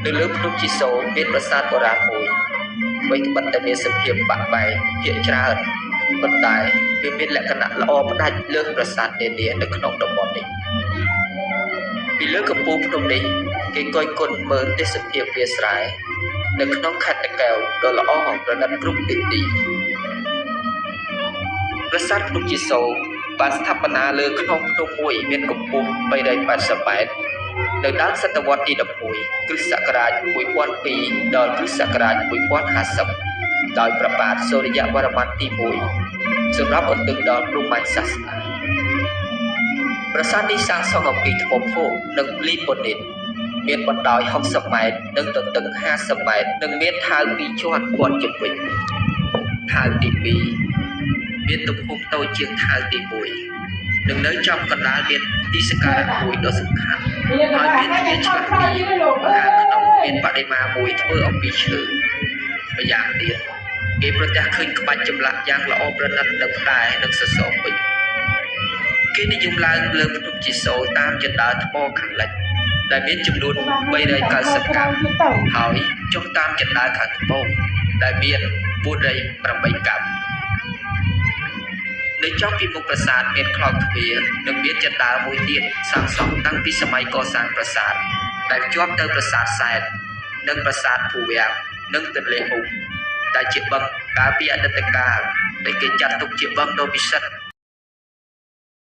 នៅលើភ្នំជីសូរមានប្រាសាទបុរាណមួយអ្វីត្បិតតែមានសភាពបាក់បែកភាគច្រើនប៉ុន្តែវាមានលក្ខណៈល្អផ្ដាច់លើសប្រាសាទនានានៅក្នុងតំបន់នេះពីលើកំពូលភ្នំនេះគេគយគន់មើលទេសភាពវាលស្រែនៅក្នុងខេត្តតាកែវដ៏ល្អប្រណិតគ្រប់ទិសទីប្រាសាទភ្នំជីសូរបានស្ថាបនាលើខ្នងភ្នំមួយមានកម្ពស់380ម៉ែត្រនៅដើមសតវត្សទី11គ្រិស្តសករាជ1002ដល់គ្រិស្តសករាជ1050ដោយព្រះបាទសូរ្យវរ្ម័នទី1សម្រាប់ឧទ្ទិសដល់ព្រហ្មញ្ញសាសនាប្រាសាទនេះសាងសង់អំពីថ្មភក់និងលីប៉ូនីតមានបណ្ដោយ60ម៉ែត្រនិងទទឹង50ម៉ែត្រនិងមានថើប2ជាន់ព័ទ្ធជុំវិញថើបទី2មានទំហំតូចជាងថើបទី1និងនៅចំកណ្ដាលមានទីសក្ការៈមួយដ៏សំខាន់ហើយមានទ្វារឆ្លាក់ពីខាងក្នុងមានបដិមាមួយធ្វើអំពីឈើម្យ៉ាងទៀតគេប្រទះឃើញក្បាច់ចម្លាក់យ៉ាងល្អប្រណិតនៅផ្តែរនិងសសរពេជ្រគេនិយមឡើងលើភ្នំជីសូរតាមជណ្ដើរថ្មខាងលិចដែលមានចំនួន390កាំហើយចុះតាមជណ្ដើរខាងត្បូងដែលមាន408កាំនៅចំពីមុខប្រាសាទមានក្លោងទ្វារនិងមានជណ្ដើរមួយទៀតសាងសង់តាំងពីសម័យកសាងប្រាសាទដែលភ្ជាប់ទៅប្រាសាទសែននិងប្រាសាទភូវាំងនិងទន្លេហ៊ូដែលជាបឹងកាលពីអតីតកាលដែលគេចាត់ទុកជាបឹងដ៏ពិសិដ្ឋ